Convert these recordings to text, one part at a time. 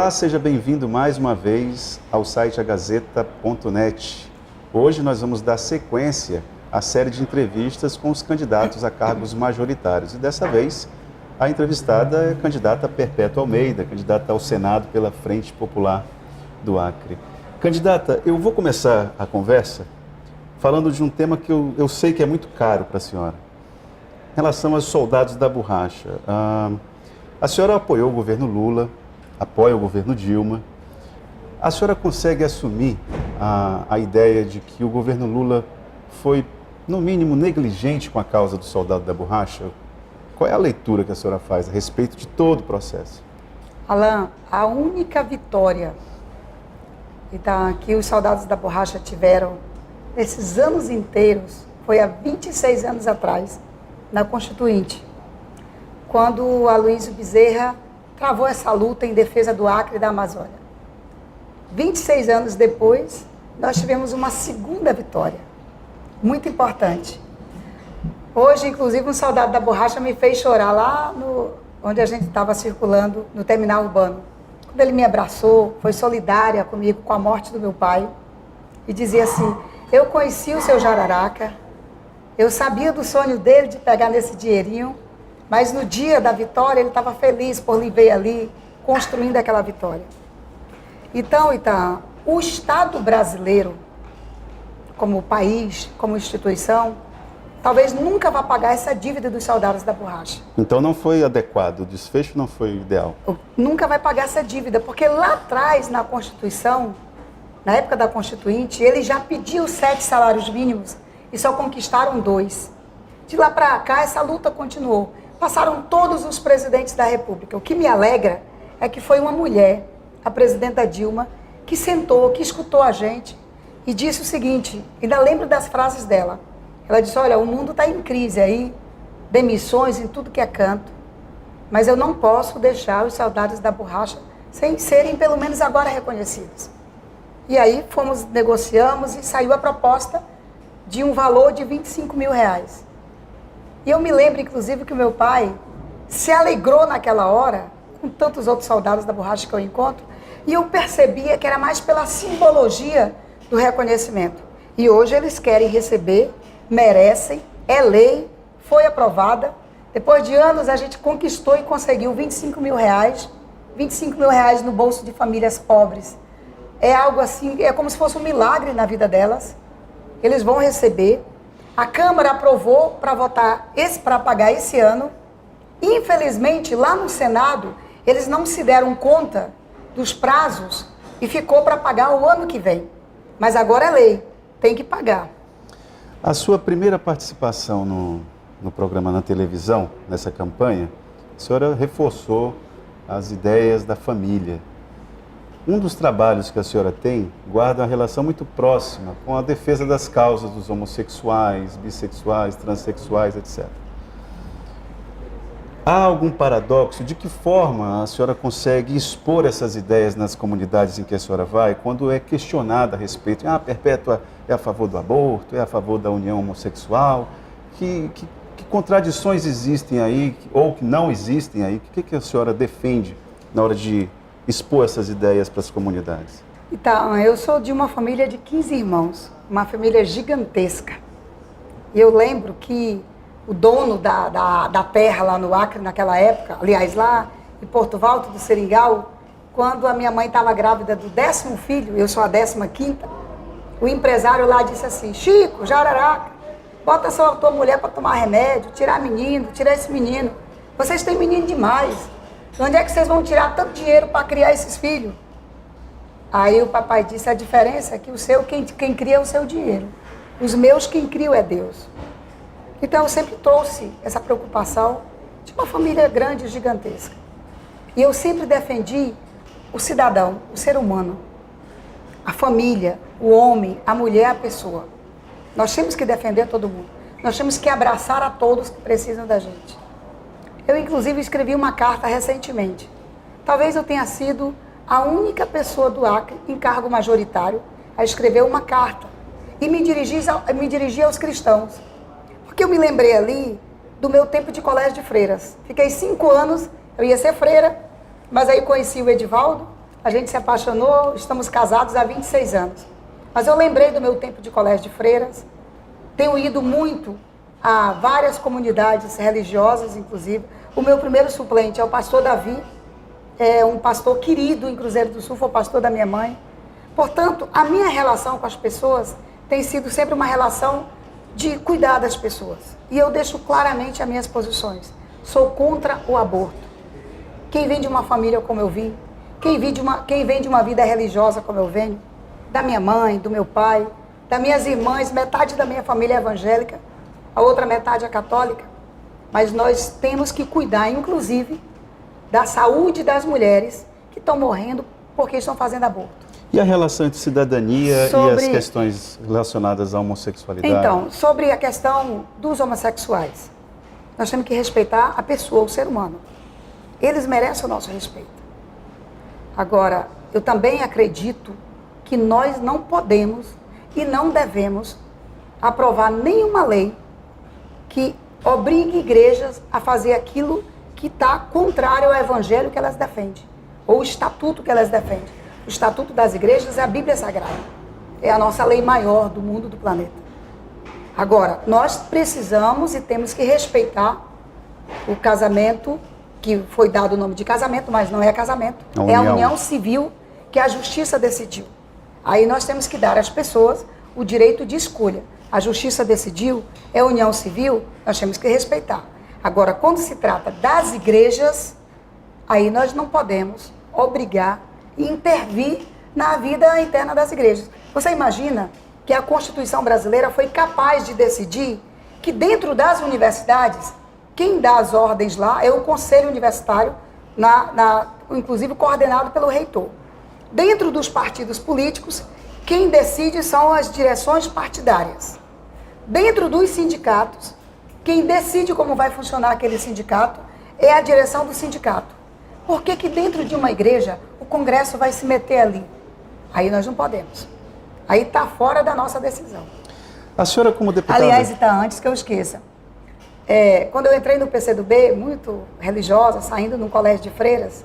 Olá, seja bem-vindo mais uma vez ao site agazeta.net. Hoje nós vamos dar sequência à série de entrevistas com os candidatos a cargos majoritários. E dessa vez, a entrevistada é a candidata Perpétua Almeida, candidata ao Senado pela Frente Popular do Acre. Candidata, eu vou começar a conversa falando de um tema que eu sei que é muito caro para a senhora. Em relação aos soldados da borracha. A senhora apoiou o governo Lula, apoia o governo Dilma. A senhora consegue assumir a ideia de que o governo Lula foi, no mínimo, negligente com a causa do soldado da borracha? Qual é a leitura que a senhora faz a respeito de todo o processo? Alain, a única vitória que os soldados da borracha tiveram nesses anos inteiros foi há 26 anos atrás, na Constituinte, quando o Aloysio Bezerra travou essa luta em defesa do Acre e da Amazônia. 26 anos depois, nós tivemos uma segunda vitória, muito importante. Hoje, inclusive, um soldado da borracha me fez chorar lá onde a gente estava circulando, no terminal urbano. Quando ele me abraçou, foi solidária comigo com a morte do meu pai, e dizia assim: eu conheci o seu Jararaca, eu sabia do sonho dele de pegar nesse dinheirinho, mas no dia da vitória ele estava feliz por lhe ver ali, construindo aquela vitória. Então, o Estado brasileiro, como país, como instituição, talvez nunca vá pagar essa dívida dos soldados da borracha. Então não foi adequado, o desfecho não foi ideal? Nunca vai pagar essa dívida, porque lá atrás, na Constituição, na época da Constituinte, ele já pediu 7 salários mínimos e só conquistaram 2. De lá para cá, essa luta continuou. Passaram todos os presidentes da República. O que me alegra é que foi uma mulher, a presidenta Dilma, que sentou, que escutou a gente e disse o seguinte, ainda lembro das frases dela. Ela disse: olha, o mundo está em crise aí, demissões em tudo que é canto, mas eu não posso deixar os soldados da borracha sem serem pelo menos agora reconhecidos. E aí negociamos e saiu a proposta de um valor de R$25 mil. E eu me lembro, inclusive, que o meu pai se alegrou naquela hora, com tantos outros soldados da borracha que eu encontro, e eu percebia que era mais pela simbologia do reconhecimento. E hoje eles querem receber, merecem, é lei, foi aprovada. Depois de anos a gente conquistou e conseguiu R$25 mil, R$25 mil no bolso de famílias pobres. É algo assim, é como se fosse um milagre na vida delas. Eles vão receber. A Câmara aprovou para pagar esse ano. Infelizmente, lá no Senado, eles não se deram conta dos prazos e ficou para pagar o ano que vem. Mas agora é lei, tem que pagar. A sua primeira participação no programa na televisão, nessa campanha, a senhora reforçou as ideias da família. Um dos trabalhos que a senhora tem guarda uma relação muito próxima com a defesa das causas dos homossexuais, bissexuais, transexuais, etc. Há algum paradoxo? De que forma a senhora consegue expor essas ideias nas comunidades em que a senhora vai, quando é questionada a respeito? Perpétua é a favor do aborto, é a favor da união homossexual? Que contradições existem aí, ou que não existem aí? O que a senhora defende na hora de expor essas ideias para as comunidades? Então, eu sou de uma família de 15 irmãos, uma família gigantesca. E eu lembro que o dono da terra lá no Acre, naquela época, aliás, lá em Porto Valto do Seringal, quando a minha mãe estava grávida do 10º filho, eu sou a 15ª, o empresário lá disse assim: Chico, Jararaca, bota a tua mulher para tomar remédio, tirar esse menino. Vocês têm menino demais. De onde é que vocês vão tirar tanto dinheiro para criar esses filhos? Aí o papai disse: a diferença é que o seu, quem cria é o seu dinheiro. Os meus, quem cria é Deus. Então eu sempre trouxe essa preocupação de uma família grande e gigantesca. E eu sempre defendi o cidadão, o ser humano, a família, o homem, a mulher, a pessoa. Nós temos que defender todo mundo. Nós temos que abraçar a todos que precisam da gente. Eu, inclusive, escrevi uma carta recentemente. Talvez eu tenha sido a única pessoa do Acre em cargo majoritário a escrever uma carta e me dirigi aos cristãos. Porque eu me lembrei ali do meu tempo de colégio de freiras. Fiquei 5 anos, eu ia ser freira, mas aí conheci o Edivaldo, A gente se apaixonou, estamos casados há 26 anos. Mas eu lembrei do meu tempo de colégio de freiras. Tenho ido muito a várias comunidades religiosas, inclusive. O meu primeiro suplente é o pastor Davi, é um pastor querido em Cruzeiro do Sul, foi o pastor da minha mãe. Portanto, a minha relação com as pessoas tem sido sempre uma relação de cuidar das pessoas. E eu deixo claramente as minhas posições. Sou contra o aborto. Quem vem de uma família como eu vim, quem vem de uma vida religiosa como eu venho, da minha mãe, do meu pai, das minhas irmãs, metade da minha família é evangélica, a outra metade é católica. Mas nós temos que cuidar, inclusive, da saúde das mulheres que estão morrendo porque estão fazendo aborto. E a relação entre cidadania e as questões relacionadas à homossexualidade? Então, sobre a questão dos homossexuais, nós temos que respeitar a pessoa, o ser humano. Eles merecem o nosso respeito. Agora, eu também acredito que nós não podemos e não devemos aprovar nenhuma lei que obrigue igrejas a fazer aquilo que está contrário ao evangelho que elas defendem, ou o estatuto que elas defendem. O estatuto das igrejas é a Bíblia Sagrada. É a nossa lei maior do mundo, do planeta. Agora, nós precisamos e temos que respeitar o casamento, que foi dado o nome de casamento, mas não é casamento. É a união civil que a justiça decidiu. Aí nós temos que dar às pessoas o direito de escolha. A justiça decidiu, é união civil, nós temos que respeitar. Agora, quando se trata das igrejas, aí nós não podemos obrigar e intervir na vida interna das igrejas. Você imagina que a Constituição brasileira foi capaz de decidir que dentro das universidades, quem dá as ordens lá é o Conselho Universitário, inclusive coordenado pelo reitor. Dentro dos partidos políticos, quem decide são as direções partidárias. Dentro dos sindicatos, quem decide como vai funcionar aquele sindicato é a direção do sindicato. Por que dentro de uma igreja o Congresso vai se meter ali? Aí nós não podemos. Aí está fora da nossa decisão. A senhora como deputada... Aliás, e está antes que eu esqueça. Quando eu entrei no PCdoB, muito religiosa, saindo num colégio de freiras,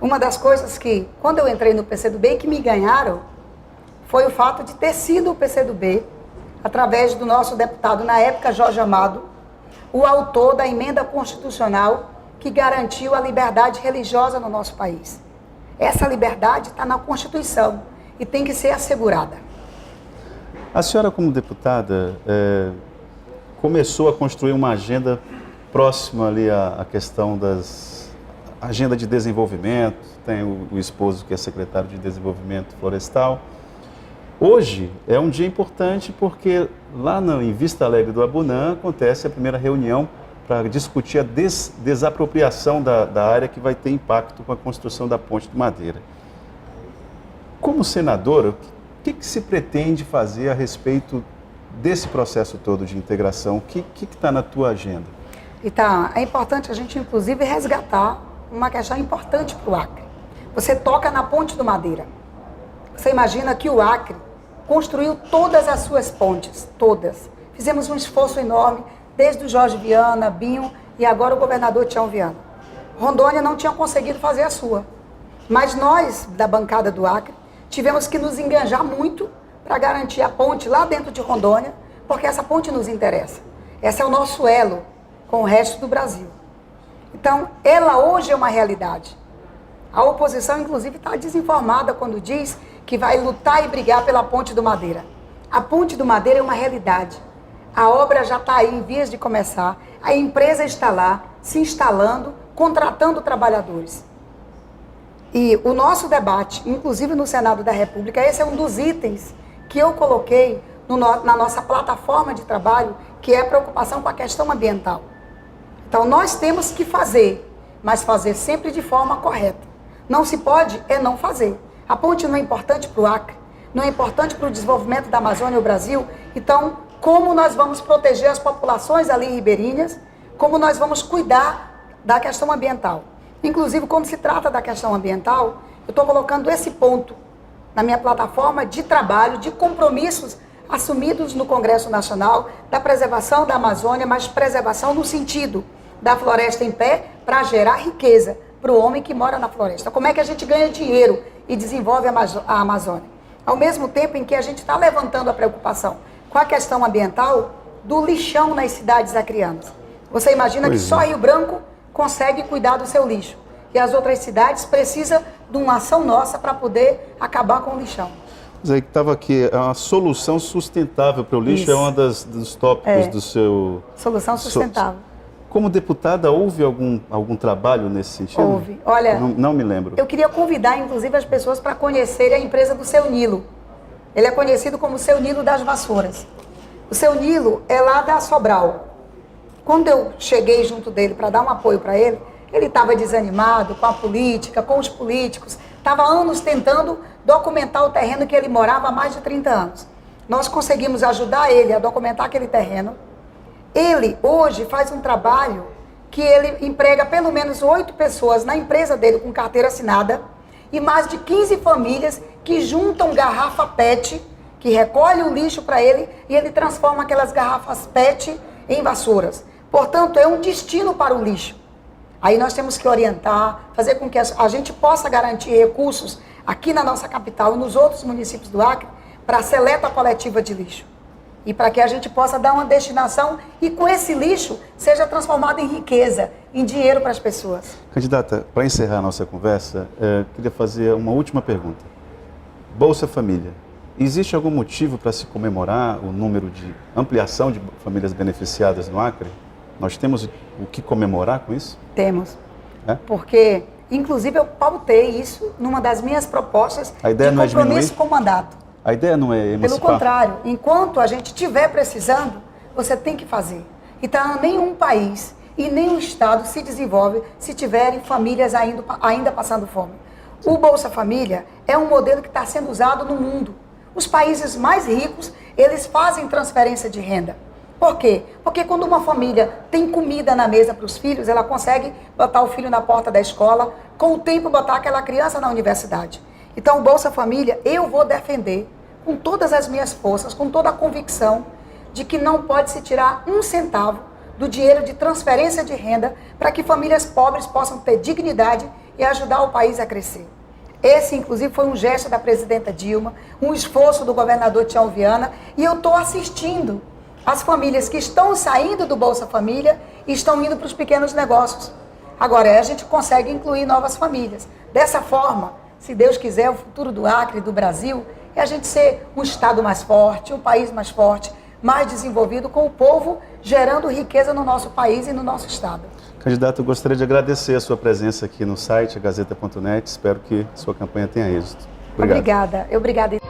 uma das coisas que, quando eu entrei no PCdoB, que me ganharam, foi o fato de ter sido o PCdoB, através do nosso deputado, na época, Jorge Amado, o autor da emenda constitucional que garantiu a liberdade religiosa no nosso país. Essa liberdade está na Constituição e tem que ser assegurada. A senhora, como deputada, começou a construir uma agenda próxima ali à questão das agenda de desenvolvimento, tem o esposo que é secretário de Desenvolvimento Florestal. Hoje é um dia importante porque lá em Vista Alegre do Abunã acontece a primeira reunião para discutir a desapropriação da área que vai ter impacto com a construção da Ponte do Madeira. Como senadora, o que se pretende fazer a respeito desse processo todo de integração? O que está na tua agenda? Então, é importante a gente, inclusive, resgatar uma questão importante para o Acre. Você toca na Ponte do Madeira. Você imagina que o Acre construiu todas as suas pontes, todas. Fizemos um esforço enorme, desde o Jorge Viana, Binho e agora o governador Tião Viana. Rondônia não tinha conseguido fazer a sua. Mas nós, da bancada do Acre, tivemos que nos enganjar muito para garantir a ponte lá dentro de Rondônia, porque essa ponte nos interessa. Esse é o nosso elo com o resto do Brasil. Então, ela hoje é uma realidade. A oposição, inclusive, está desinformada quando diz que vai lutar e brigar pela Ponte do Madeira. A Ponte do Madeira é uma realidade. A obra já está aí em vias de começar. A empresa está lá, se instalando, contratando trabalhadores. E o nosso debate, inclusive no Senado da República, esse é um dos itens que eu coloquei na nossa plataforma de trabalho, que é a preocupação com a questão ambiental. Então, nós temos que fazer, mas fazer sempre de forma correta. Não se pode não fazer. A ponte não é importante para o Acre, não é importante para o desenvolvimento da Amazônia e o Brasil. Então, como nós vamos proteger as populações ali ribeirinhas, como nós vamos cuidar da questão ambiental. Inclusive, quando se trata da questão ambiental, eu estou colocando esse ponto na minha plataforma de trabalho, de compromissos assumidos no Congresso Nacional, da preservação da Amazônia, mas preservação no sentido da floresta em pé para gerar riqueza para o homem que mora na floresta. Como é que a gente ganha dinheiro e desenvolve a Amazônia. Ao mesmo tempo em que a gente está levantando a preocupação com a questão ambiental do lixão nas cidades acrianas. Você imagina que só Rio Branco consegue cuidar do seu lixo. E as outras cidades precisam de uma ação nossa para poder acabar com o lixão. Mas aí que estava aqui, a solução sustentável para o lixo. Isso. É um dos tópicos do seu... Solução sustentável. Como deputada, houve algum trabalho nesse sentido? Houve. Olha, não me lembro. Eu queria convidar, inclusive, as pessoas para conhecerem a empresa do Seu Nilo. Ele é conhecido como Seu Nilo das Vassouras. O Seu Nilo é lá da Sobral. Quando eu cheguei junto dele para dar um apoio para ele estava desanimado com a política, com os políticos, estava há anos tentando documentar o terreno que ele morava há mais de 30 anos. Nós conseguimos ajudar ele a documentar aquele terreno. Ele hoje faz um trabalho que ele emprega pelo menos 8 pessoas na empresa dele com carteira assinada e mais de 15 famílias que juntam garrafa PET, que recolhe o lixo para ele e ele transforma aquelas garrafas PET em vassouras. Portanto, é um destino para o lixo. Aí nós temos que orientar, fazer com que a gente possa garantir recursos aqui na nossa capital e nos outros municípios do Acre para a seleta coletiva de lixo. E para que a gente possa dar uma destinação e com esse lixo seja transformado em riqueza, em dinheiro para as pessoas. Candidata, para encerrar a nossa conversa, queria fazer uma última pergunta. Bolsa Família. Existe algum motivo para se comemorar o número de ampliação de famílias beneficiadas no Acre? Nós temos o que comemorar com isso? Temos. Porque, inclusive, eu pautei isso numa das minhas propostas de compromisso com o mandato. A ideia não é emancipar? Pelo contrário, enquanto a gente estiver precisando, você tem que fazer. Então, nenhum país e nenhum estado se desenvolve se tiverem famílias ainda passando fome. O Bolsa Família é um modelo que está sendo usado no mundo. Os países mais ricos, eles fazem transferência de renda. Por quê? Porque quando uma família tem comida na mesa para os filhos, ela consegue botar o filho na porta da escola, com o tempo botar aquela criança na universidade. Então, o Bolsa Família, eu vou defender com todas as minhas forças, com toda a convicção de que não pode se tirar um centavo do dinheiro de transferência de renda para que famílias pobres possam ter dignidade e ajudar o país a crescer. Esse, inclusive, foi um gesto da presidenta Dilma, um esforço do governador Tião Viana, e eu estou assistindo as famílias que estão saindo do Bolsa Família e estão indo para os pequenos negócios. Agora, a gente consegue incluir novas famílias. Dessa forma, se Deus quiser, o futuro do Acre e do Brasil é a gente ser um estado mais forte, um país mais forte, mais desenvolvido, com o povo gerando riqueza no nosso país e no nosso estado. Candidato, eu gostaria de agradecer a sua presença aqui no site, gazeta.net. Espero que sua campanha tenha êxito. Obrigado. Obrigada.